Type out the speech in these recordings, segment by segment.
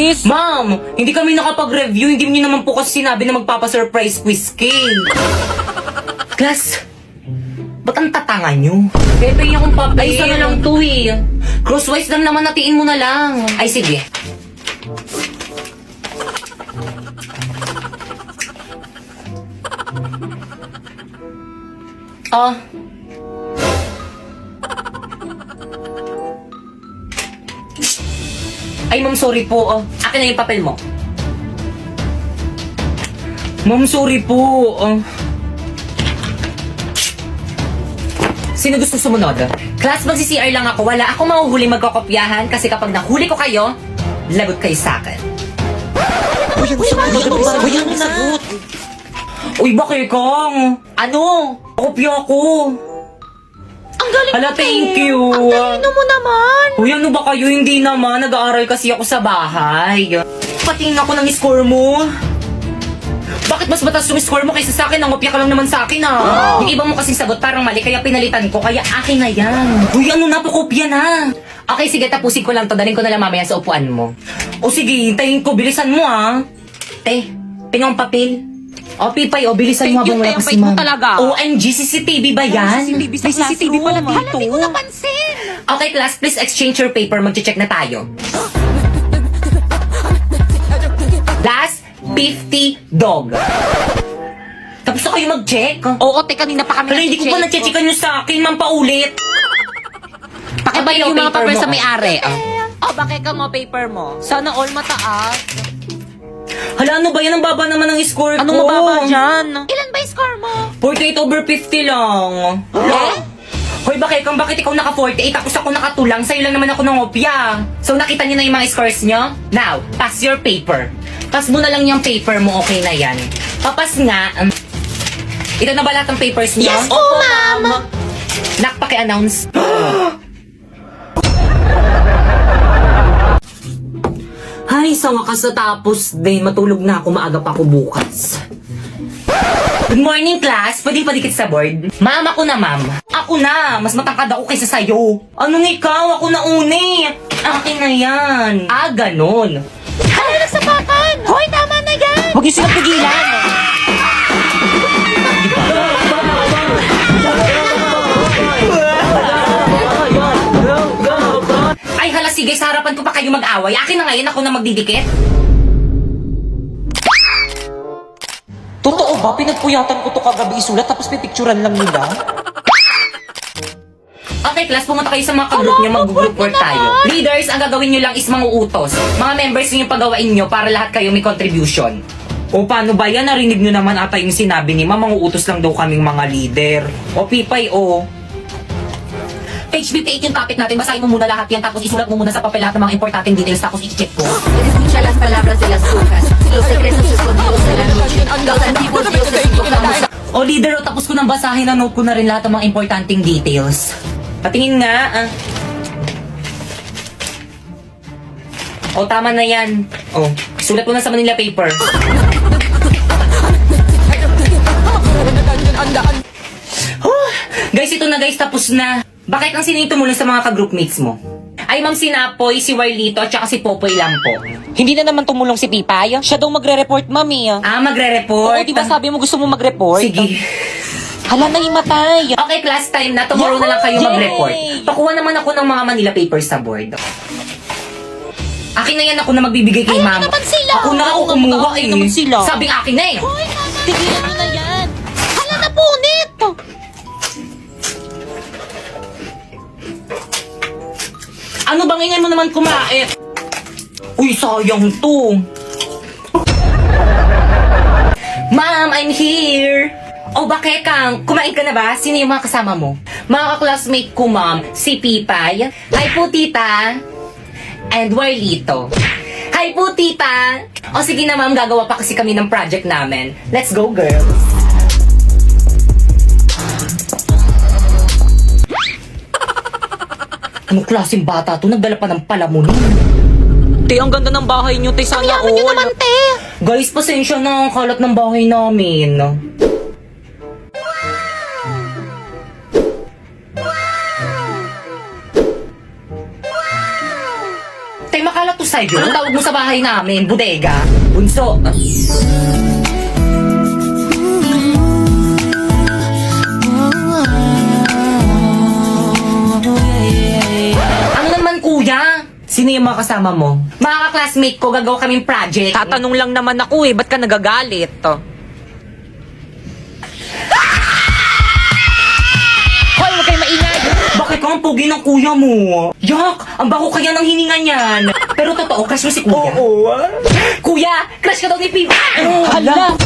Miss? Ma'am, hindi kami nakapag-review. Hindi niyo naman po kasi sinabi na magpapasurprise quiz cake. Class, ba't ang tatanga nyo? Pepe niyo kung papel. Ay, isa na lang to eh. Crosswise lang naman, natiin mo na lang. Ay, sige. Ah. Ay, ma'am, sorry po. Oh. Akin na yung papel mo. Ma'am, sorry po. Sino gusto sumunod? Class, magsi-CR lang ako. Wala akong mahuhuli magkokopyahan kasi kapag nahuli ko kayo, lagot kayo sa akin. Uy, ano sagot? Uy, bakit kang? Ano? Kopya ko. Ang galing Hala, mo, thank Te. you. Ang talino mo naman. Uy, ano ba kayo? Hindi naman. Nag-aaral kasi ako sa bahay. Patingin ako ng score mo. Bakit mas mataas yung score mo kaysa sa akin? Nangopya ka lang naman sa akin ah. Yung iba mo kasing sagot parang mali kaya pinalitan ko. Kaya akin na yan. Uy, ano na? Pakopya na. Okay, sige. Tapusin ko lang to. Dalhin ko na lang mamaya sa upuan mo. O sige, hintayin ko. Bilisan mo ah. Te, pinong papel. O, Pipay, o, bilisan mo Thank you, habang wala Te. pa Ang si bait mo ma'am. talaga. OMG, CCTV ba yan? CCTV sa CCTV pala dito. Hala, di ko napansin. Okay, class, please exchange your paper. Mag-check na tayo. Last 50 dog. Tapos na kayo mag-check? Oo, te, kanina pa kami Pero hindi ko pa na-checkan nyo sa akin, ma'am, paulit. Pakibay yung mga paper paper mo. sa may-ari. Oh, bakit ka mo paper mo? Sana all mataas. Hala, ano ba yan? Ang baba naman ng score ko. Anong mababa dyan? Ilan ba yung score mo? 48 over 50 lang. Eh? Hoy, bakit ikaw naka-48 tapos ako nakatulang? Sa'yo lang naman ako ng opya. So, nakita niyo na yung mga scores niyo? Now, pass your paper. Pass mo na lang yung paper mo, okay na yan. Papas nga. Ito na ba lahat ng papers niyo? Yes po, ma'am. Nak, paki-announce. Ay, sa wakas natapos din. Matulog na ako. Maaga pa ako bukas. Good morning, class. Pwede padikit sa board? Ma'am, ako na, ma'am. Ako na. Mas matangkad ako kaysa sa'yo. Anong ikaw? Ako na uni. Akin na yan. Ah, ganon. Ano nagsapatan? Hoy, tama na yan. Huwag niyo silang pigilan. Ay, hala, sige. Sa harapan ko pa kayo mag-away. Akin na ngayon. Ako na magdidikit. Totoo ba? Pinagpuyatan ko to kagabi isulat tapos pipicturan lang nila? Okay, class, pumunta kayo sa mga ka-group niyo, mag-group work tayo. Leaders, ang gagawin niyo lang is mga utos. Mga members niyo yung pagawain niyo para lahat kayo may contribution. O paano ba yan? Narinig niyo naman ata yung sinabi ni Ma'am, mga utos lang daw kaming mga leader. O Pipay, o. Page 58 yung topic natin. Basahin mo muna lahat yan tapos isulat mo muna sa papel lahat ng mga importanteng details tapos i-check ko. Escucha las palabras de las brujas, los secretos escondidos de la noche, los antiguos dioses invocamos a... O leader, o tapos ko nang basahin na note ko na rin lahat ng mga importanteng details. Patingin nga, O, tama na yan. O, sulat mo na sa Manila paper. Guys, ito na guys, tapos na. Bakit ang sinito mo sa mga ka-groupmates mo? Ay, Ma'am Sinapoy, si Warlito, at saka si Popoy lang po. Hindi na naman tumulong si Pipay. Siya daw magre-report, mami. Ah, magre-report? Oo, di ba sabi mo gusto mo mag-report? Sige. Hala, nahimatay. Okay, class time na. Tomorrow na lang kayo Yay! mag-report. Pakuha naman ako ng mga Manila papers sa board. Akin na yan, ako na magbibigay kay Ay, ma'am. ano naman sila? Ako na ako Oo, kumuha ano eh. naman sila? Sabing akin na eh. Hoy, mama, tigilan mo na yan. Hala, napunit. Ano bang ingay mo naman kumait? Uy, sayang to. Ma'am, I'm here. Oh, bakit kang? Kumain ka na ba? Sino yung mga kasama mo? Mga ka-classmate ko, ma'am. Si Pipay. Hi po, tita. And Warlito. Hi po, tita. O sige na, ma'am. Gagawa pa kasi kami ng project namin. Let's go, girls. Anong klaseng bata to? Nagdala pa ng palamunin. Te, ang ganda ng bahay niyo, te. Sana all. Ang naman, te. Guys, pasensya na ang kalat ng bahay namin. Tay, makalat to sa'yo. kayo? Ano tawag mo sa bahay namin? Bodega? Bunso? Ano naman kuya? Sino yung mga kasama mo? Mga classmate ko, gagawa kaming project. Tatanong lang naman ako eh, ba't ka nagagalit? Hoy, huwag kayo maingay! Bakit ka ang pogi ng kuya mo? Yak! Ang bako kaya ng hininga niyan. Pero totoo, crush mo si kuya? Oo. Kuya, crush ka daw ni Pipa. Hala!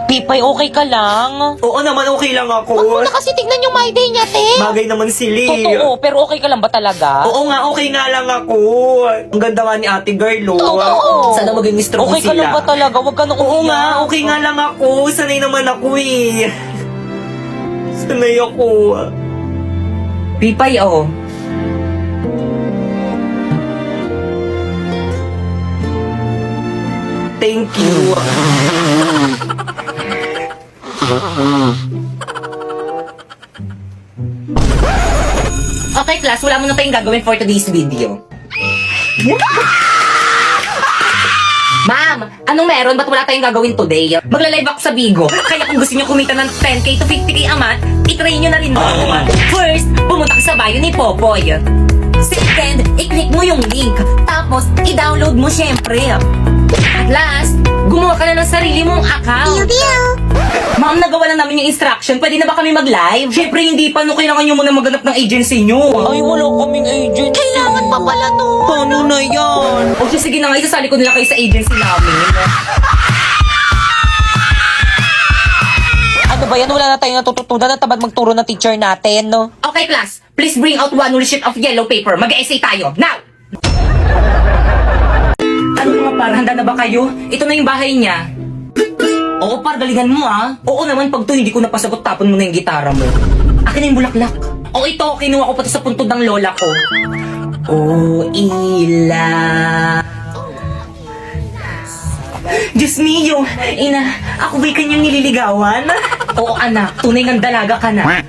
Pipay, okay ka lang? Oo naman, okay lang ako. Huwag mo na kasi tignan yung my day niya, te! Bagay naman sila. Totoo, pero okay ka lang ba talaga? Oo nga, okay nga lang ako. Ang ganda nga ni ate girl, oh. Oo. Sana maging strong Okay sila. ka lang ba talaga? Huwag ka nang Oo umiyak. nga, okay nga lang ako. Sanay naman ako eh. Sanay ako. Pipay, oh. Thank you. Okay, class, wala mo na tayong gagawin for today's video. Ma'am, anong meron? Ba't wala tayong gagawin today? Magla-live ako sa Bigo. Kaya kung gusto nyo kumita ng 10k to 50k a month, itry nyo na rin ako. First, pumunta ka sa bio ni Popoy. Second, i-click mo yung link. Tapos, i-download mo syempre. At last, gumawa ka na ng sarili mong account. Ma'am, nagawa na namin yung instruction. Pwede na ba kami mag-live? Syempre, hindi pa. No, kailangan nyo muna maghanap ng agency nyo. Ay, wala kaming agent. Kailangan pa pala to. Paano na yan? O sige na nga, isasali ko nila kayo sa agency namin. Ano ba yan? Wala na tayong natututunan at tamad magturo ng teacher natin, no? Okay, class. Please bring out one whole sheet of yellow paper. Mag-essay tayo. Now! Ano mga par, handa na ba kayo? Ito na yung bahay niya. Oo, par, galingan mo ah. Oo naman, pag to hindi ko napasagot, tapon mo na yung gitara mo. Akin na yung bulaklak. O ito, kinuha ko pa to sa puntod ng lola ko. Oh, ila. Diyos mio, ina, ako ba'y kanyang nililigawan? Oo anak, tunay ng dalaga ka na.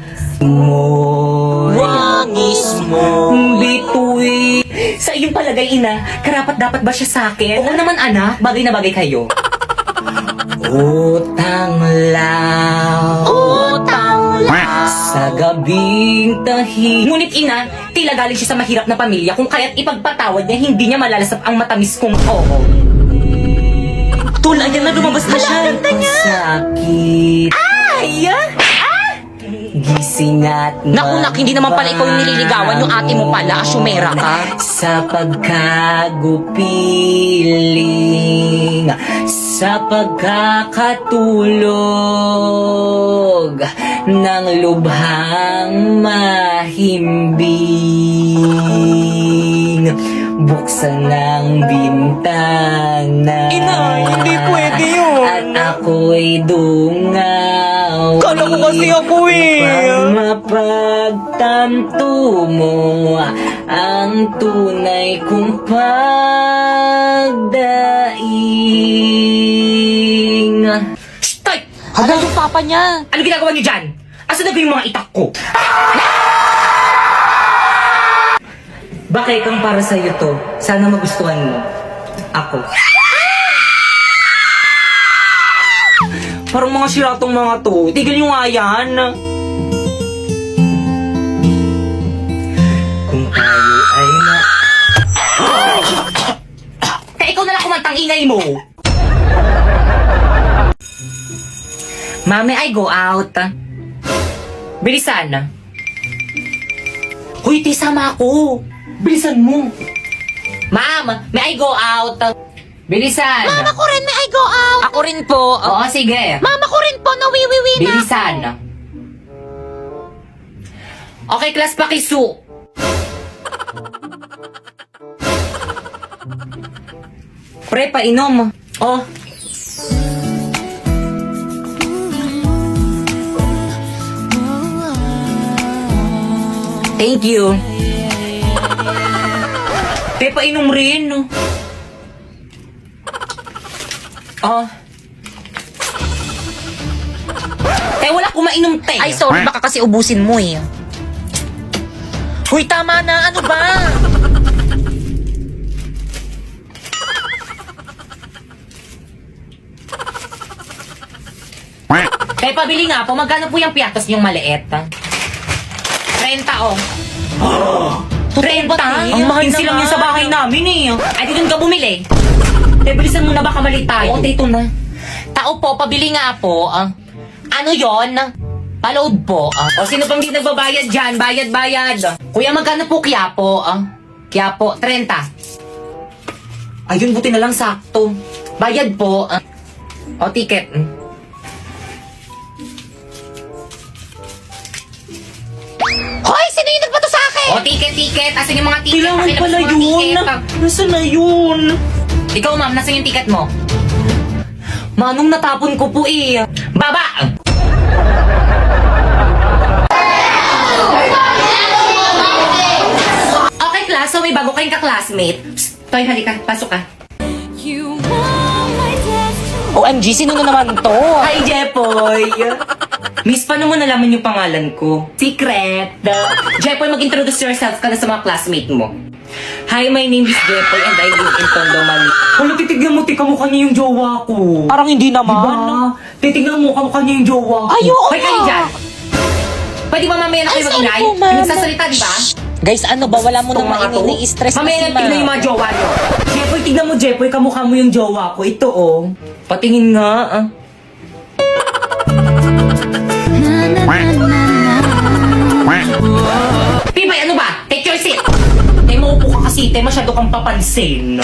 Wangis mo. Bitoy. Sa iyong palagay, ina, karapat dapat ba siya sa akin? Oo naman anak, bagay na bagay kayo. Utang lang. Sa gabing tahi. Ngunit ina, tila galing siya sa mahirap na pamilya kung kaya't ipagpatawad niya, hindi niya malalasap ang matamis kong oo. Tul, ayan na, lumabas na siya. Sakit. Ay! Gising at Naku, nak, hindi naman pala ikaw yung nililigawan, yung ate mo pala, asyumera ka. Sa pagkagupiling, sa pagkakatulog ng lubhang mahimbing. Buksan ng bintana. Ina, hindi pwede yun. At ako'y dungaw. Kala ko kasi ako eh. Upang mapagtanto mo ang tunay kong pagdaing. Stop! Hala yung papa niya. Ano ginagawa niyo dyan? Asan na ba yung mga itak ko? Bakit kang para sa'yo to? Sana magustuhan mo. Ako. Parang mga siratong mga to. Tigil nyo nga yan. Kung tayo ay na... Kaya ikaw na lang kumantang ingay mo. Mami, I go out. Bilisan. Hoy, tisama ako. Bilisan mo. Ma'am, may I go out? Bilisan. Mama ko rin, may I go out. Ako rin po. Oo, sige. Mama ko rin po, nawiwiwi na. Bilisan. Okay, class, pakisu. Pre, painom. Oh. Thank you. Te, painom rin. Oh. Te, wala ko mainom, te. Ay, sorry, baka kasi ubusin mo eh. Hoy, tama na. Ano ba? Kaya pabili nga po, magkano po yung piatos niyong maliit? 30 oh. 30? Ang mahal lang yun sa bahay namin eh. Ay, di doon ka bumili. Bilisan mo na, baka mali tayo. Oo, dito na. Tao po, pabili nga po. Ano yon? Paload po. O sino pang di nagbabayad dyan? Bayad. Kuya, magkano po Quiapo? Quiapo, 30. Ayun, buti na lang sakto. Bayad po. O, ticket. Hoy, sino yung nagbato sa akin? O, ticket. Asan yung mga ticket? Kailangan Pakilabas pala yung mga yun. ticket. Nasaan na yun? Ikaw, ma'am, nasan yung ticket mo? Manong natapon ko po eh. Baba! Okay, class. So, may bago kayong ka-classmate. Psst, Toy, halika. Pasok ka. OMG, sino na naman to? Hi, Jepoy! Miss, paano mo nalaman yung pangalan ko? Secret! Jepoy, mag-introduce yourself ka na sa mga classmate mo. Hi, my name is Jepoy and I live in Tondo, Manila. Wala, titignan mo, kamukha niya yung jowa ko. Parang hindi naman. Diba? Titignan mo, kamukha niya yung jowa ko. Ayoko! Hoy, kayo dyan! Pwede ba mamaya na kayo mag-ingay? Nagsasalita, di ba? Guys, ano ba? Wala mo Itong nang mga to. ini-stress Mamaya na tignan yung mga jowa nyo. Jepoy, tignan mo, Jepoy, kamukha mo yung jowa ko. Ito, oh. Patingin nga, Pibay, ano ba? Take your seat! Tay, maupo ka kasi, tay, masyado kang papansin.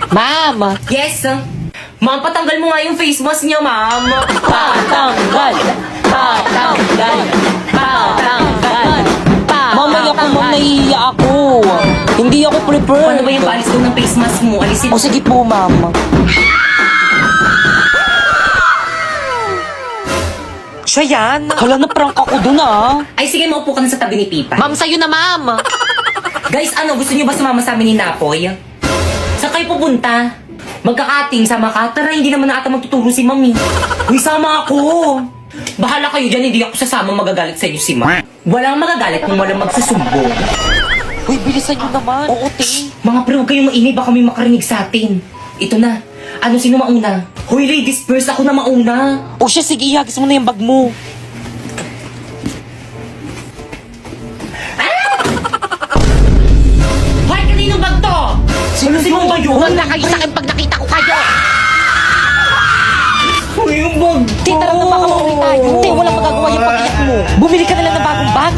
Ma'am! Yes, Ma'am, patanggal mo nga yung face mask niya, ma'am. Patanggal! Patanggal! Patanggal! Mamaya ko, ma'am, nahihiya ako. Hindi ako prepared. Ano ba yung palis doon ng face mask mo? Alisin O sige po, ma'am. Siya yan. Hala, na-prank ako dun ah. Ay, sige, maupo ka na sa tabi ni Pipa. Ma'am, sa'yo na, ma'am. Guys, ano, gusto niyo ba sumama sa amin ni Napoy? Saan kayo pupunta? Magkakating, sama ka? Tara, hindi naman na ata magtuturo si Mami. Uy, sama ako. Bahala kayo dyan, hindi ako sasama, magagalit sa inyo si Ma. Walang magagalit kung walang magsusumbong. Uy, bilisan nyo naman. Oo, te. Mga pre, huwag kayong maingay, baka may makarinig sa atin. Ito na. Ano, sino mauna? Hoy, ladies first, ako na mauna. O siya, sige, ihagis mo na yung bag mo. Hoy, kaninong bag to? Sino ba yun? Huwag na kayo sa akin pag nakita ko kayo. Uy, yung bag ko. Te, tara na, baka mahuli tayo. Te, walang magagawa yung pag-iyak mo. Bumili ka na lang ng bagong bag.